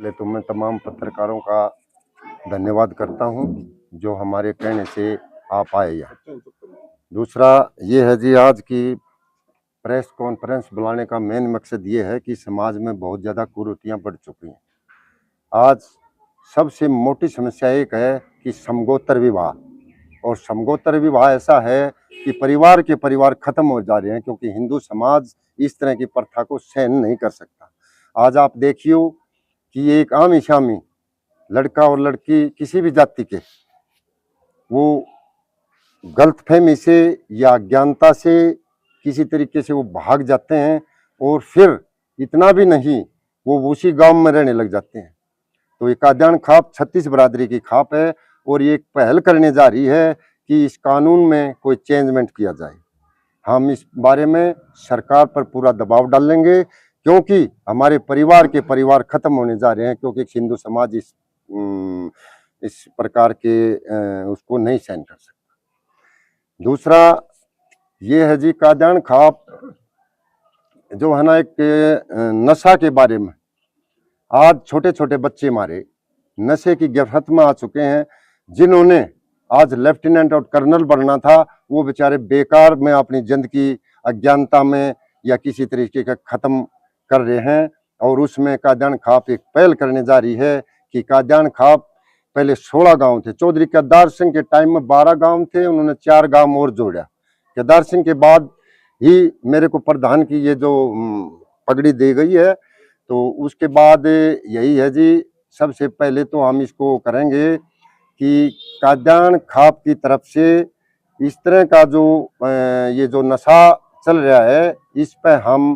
पहले तो मैं तमाम पत्रकारों का धन्यवाद करता हूं जो हमारे कहने से आप आए यहाँ। दूसरा ये है जी, आज की प्रेस कॉन्फ्रेंस बुलाने का मेन मकसद ये है कि समाज में बहुत ज़्यादा कुरीतियाँ बढ़ चुकी हैं। आज सबसे मोटी समस्या एक है कि समगोत्र विवाह, और समगोत्र विवाह ऐसा है कि परिवार के परिवार खत्म हो जा रहे हैं, क्योंकि हिंदू समाज इस तरह की प्रथा को सहन नहीं कर सकता। आज आप देखिए कि एक आम शामी लड़का और लड़की किसी भी जाति के, वो गलतफहमी से या अज्ञानता से किसी तरीके से वो भाग जाते हैं, और फिर इतना भी नहीं, वो उसी गांव में रहने लग जाते हैं। तो ये कादियान खाप 36 बरादरी की खाप है, और ये एक पहल करने जा रही है कि इस कानून में कोई चेंजमेंट किया जाए। हम इस बारे में सरकार पर पूरा दबाव डालेंगे, क्योंकि हमारे परिवार के परिवार खत्म होने जा रहे हैं, क्योंकि हिंदू समाज इस प्रकार के उसको नहीं सहन कर सकता। दूसरा ये है जी, कादियान खाप जो है ना, एक नशा के बारे में। आज छोटे छोटे बच्चे हमारे नशे की गिरफ्त में आ चुके हैं। जिन्होंने आज लेफ्टिनेंट और कर्नल बनना था, वो बेचारे बेकार में अपनी जिंदगी अज्ञानता में या किसी तरीके का खत्म कर रहे हैं। और उसमें कादियान खाप एक पहल करने जा रही है कि कादियान खाप पहले 16 गांव थे। चौधरी केदार सिंह के टाइम में 12 गांव थे, उन्होंने 4 गांव और जोड़ा। केदार सिंह के बाद ही मेरे को प्रधान की ये जो पगड़ी दी गई है, तो उसके बाद यही है जी। सबसे पहले तो हम इसको करेंगे कि कादियान खाप की तरफ से इस तरह का जो ये जो नशा चल रहा है, इस पर हम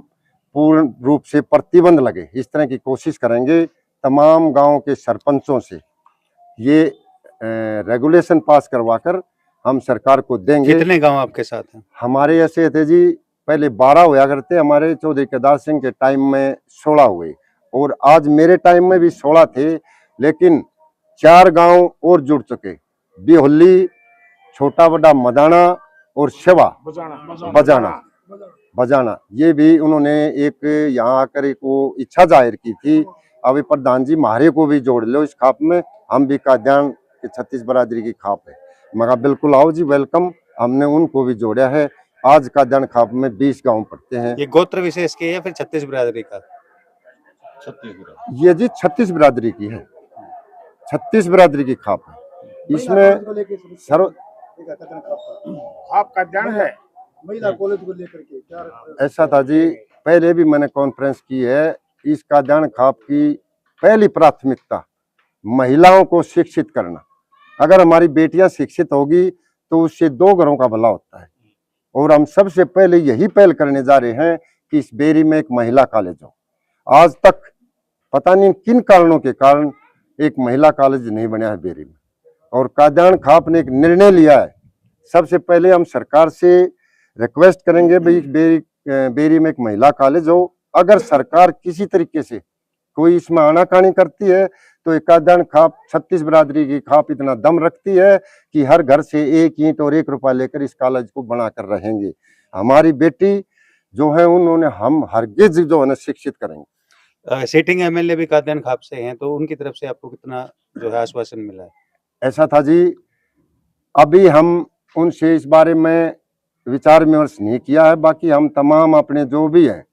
पूर्ण रूप से प्रतिबंध लगे, इस तरह की कोशिश करेंगे। तमाम गांव के सरपंचों से ये रेगुलेशन पास करवाकर हम सरकार को देंगे। कितने गांव आपके साथ हैं? हमारे ऐसे थे जी, पहले 12 हुआ करते, हमारे चौधरी केदार सिंह के टाइम में 16 हुए, और आज मेरे टाइम में भी 16 थे, लेकिन 4 गांव और जुड़ चुके। बिहोली, छोटा बड़ा मदाना और सेवा बजाना, ये भी उन्होंने एक यहाँ आकर एक वो इच्छा जाहिर की थी। अभी प्रधान जी मारे को भी जोड़ लो इस खाप में, हम भी कादियान के 36 बरादरी की खाप है। मगर बिल्कुल आओ जी, वेलकम। हमने उनको भी जोड़ा है। आज कादियान खाप में 20 गांव पड़ते हैं। ये गोत्र विशेष की है या फिर 36 बिरादरी का? ये जी 36 बिरादरी की है, 36 बिरादरी की खाप है। इसमें सर्व खाप कादियान है, महिला कॉलेज को लेकर के ऐसा था जी, पहले भी मैंने कॉन्फ्रेंस की है। इस कादियान खाप की पहली प्राथमिकता महिलाओं को शिक्षित करना। अगर हमारी बेटियां शिक्षित होगी तो उससे 2 घरों का भला होता है। और हम सबसे पहले यही पहल करने जा रहे हैं कि इस बेरी में एक महिला कॉलेज हो। आज तक पता नहीं किन कारणों के कारण एक महिला कॉलेज नहीं बना है बेरी में, और कादियान खाप ने एक निर्णय लिया है। सबसे पहले हम सरकार से रिक्वेस्ट करेंगे भाई बेरी में एक महिला कॉलेज हो। अगर सरकार किसी तरीके से कोई इसमें आनाकानी करती है तो एक कादियान खाप 36 बरादरी की खाप इतना दम रखती है कि हर घर से 1 ईंट और 1 रुपया लेकर इस कॉलेज को बनाकर रहेंगे। हमारी बेटी जो है उन्होंने हम हरगिज जो है शिक्षित करेंगे। सिटिंग एमएलए भी कादियान खाप से हैं, तो उनकी तरफ से आपको कितना जो है आश्वासन मिला है? ऐसा था जी, अभी हम उनसे इस बारे में विचार विमर्श नहीं किया है। बाकी हम तमाम अपने जो भी हैं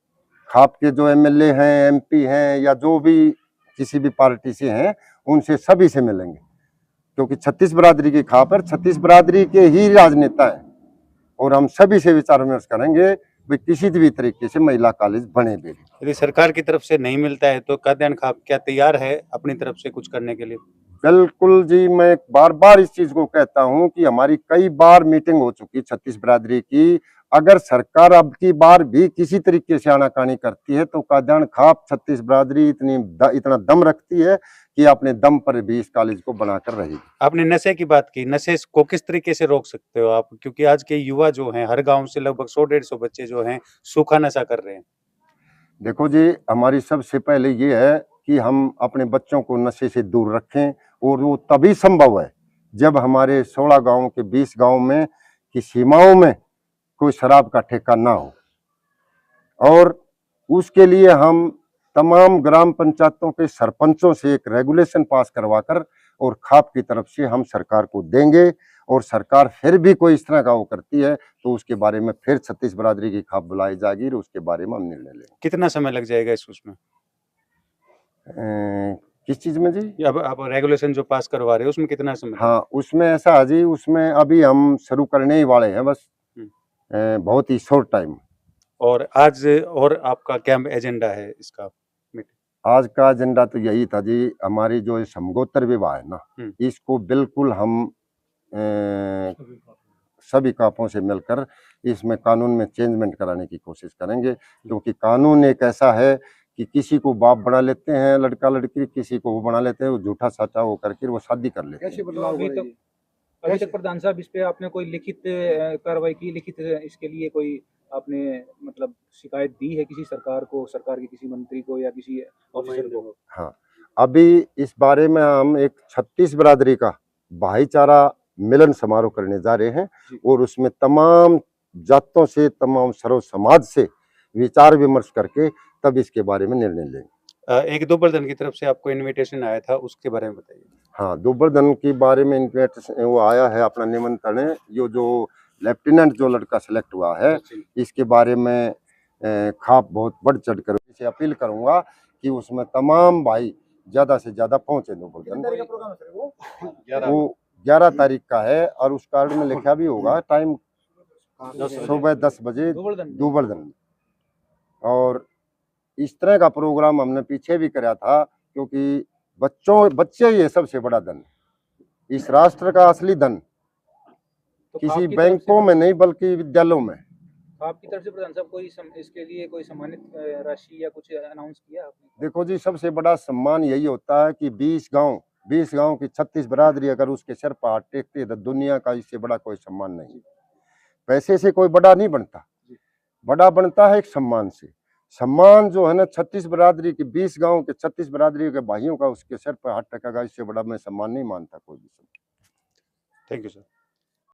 खाप के जो एमएलए हैं, एमपी हैं, या जो भी किसी भी पार्टी से हैं, उनसे सभी से मिलेंगे, क्योंकि 36 बरादरी की खाप पर 36 बरादरी के ही राजनेता हैं, और हम सभी से विचार विमर्श करेंगे कि किसी भी तरीके से महिला कॉलेज बने बेरी। यदि सरकार की तरफ से नहीं मिलता है तो कादियान खाप क्या तैयार है अपनी तरफ से कुछ करने के लिए? बिल्कुल जी, मैं बार बार इस चीज को कहता हूं कि हमारी कई बार मीटिंग हो चुकी 36 बरादरी की। अगर सरकार अब की बार भी किसी तरीके से आनाकानी करती है तो कादियान खाप 36 बरादरी इतना दम रखती है कि अपने दम पर भी इस कॉलेज को बनाकर रहेगी। आपने नशे की बात की, नशे को किस तरीके से रोक सकते हो आप? क्योंकि आज के युवा जो हैं, हर गांव से लगभग 100-150 बच्चे जो हैं सूखा नशा कर रहे हैं। देखो जी, हमारी सबसे पहले ये है कि हम अपने बच्चों को नशे से दूर रखें, और वो तभी संभव है जब हमारे 16 गांव के 20 गांव में की सीमाओं में कोई शराब का ठेका ना हो। और उसके लिए हम तमाम ग्राम पंचायतों के सरपंचों से एक रेगुलेशन पास करवाकर और खाप की तरफ से हम सरकार को देंगे, और सरकार फिर भी कोई इस तरह का वो करती है तो उसके बारे में फिर 36 बरादरी की खाप बुलाई जाएगी और उसके बारे में हम निर्णय लेंगे। कितना समय लग जाएगा इस उसमें? किस चीज में जी? अब आप रेगुलेशन जो पास करवा रहे हो उसमें कितना समय लगेगा? हाँ, उसमें ऐसा है जी, उसमें अभी हम शुरू करने ही वाले हैं बस, बहुत ही शॉर्ट टाइम। और आज और आपका क्या एजेंडा है इसका? आज का एजेंडा तो यही था जी, हमारी जो ये समगोत्तर विवाह है ना, इसको बिल्कुल हम सभी कापों से मिलकर इसमें कानून में चेंजमेंट कराने की कोशिश करेंगे, क्योंकि कानून एक ऐसा है कि किसी को बाप बना लेते हैं लड़का लड़की, किसी को वो बना लेते हैं, वो झूठा साचा हो करके वो शादी कर लेते कैसे हैं। बदलाव हो रहे हैं? अभी तक प्रधान साहब इस पे आपने कोई लिखित कार्रवाई की, लिखित इसके लिए कोई आपने मतलब शिकायत दी है किसी सरकार को, सरकार के किसी मंत्री को या किसी ऑफिसर को? हाँ, अभी इस बारे में हम एक 36 बरादरी का भाईचारा मिलन समारोह करने जा रहे हैं, और उसमें तमाम जातों से, तमाम सर्व समाज से विचार विमर्श करके तब इसके बारे में निर्णय लेंगे। एक दोबरदन की तरफ से आपको इनविटेशन आया था, उसके बारे में बताइए। हाँ, दोबरदन के बारे में इन्विटेशन वो आया है, अपना निमंत्रण है। ये जो लेफ्टिनेंट जो लड़का सेलेक्ट हुआ है, इसके बारे में खाप बहुत बढ़ चढ़ कर इसे अपील करूंगा कि उसमें तमाम भाई ज्यादा से ज्यादा पहुंचे। दोबरदन वो 11 तारीख का है, और उस कार्ड में लिखा भी होगा टाइम सुबह 10 बजे दोबरदन। और इस तरह का प्रोग्राम हमने पीछे भी कराया था, क्योंकि बच्चे ही है सबसे बड़ा धन, इस राष्ट्र का असली धन तो किसी बैंकों में नहीं बल्कि विद्यालयों में। आपकी तरफ से प्रधान साहब कोई इसके लिए कोई सम्मानित राशि या कुछ अनाउंस किया आपने? देखो जी, सबसे बड़ा सम्मान यही होता है कि 20 गांव की 36 बरादरी अगर उसके सर पर हाथ टेकते हैं तो दुनिया का इससे बड़ा कोई सम्मान नहीं। पैसे से कोई बड़ा नहीं बनता, बड़ा बनता है एक सम्मान से। सम्मान जो है ना 36 बरादरी की, 20 गांव के 36 बरादरी के भाइयों का उसके सर पर हाथ टेकेगा, इससे बड़ा मैं सम्मान नहीं मानता कोई भी। Thank you sir.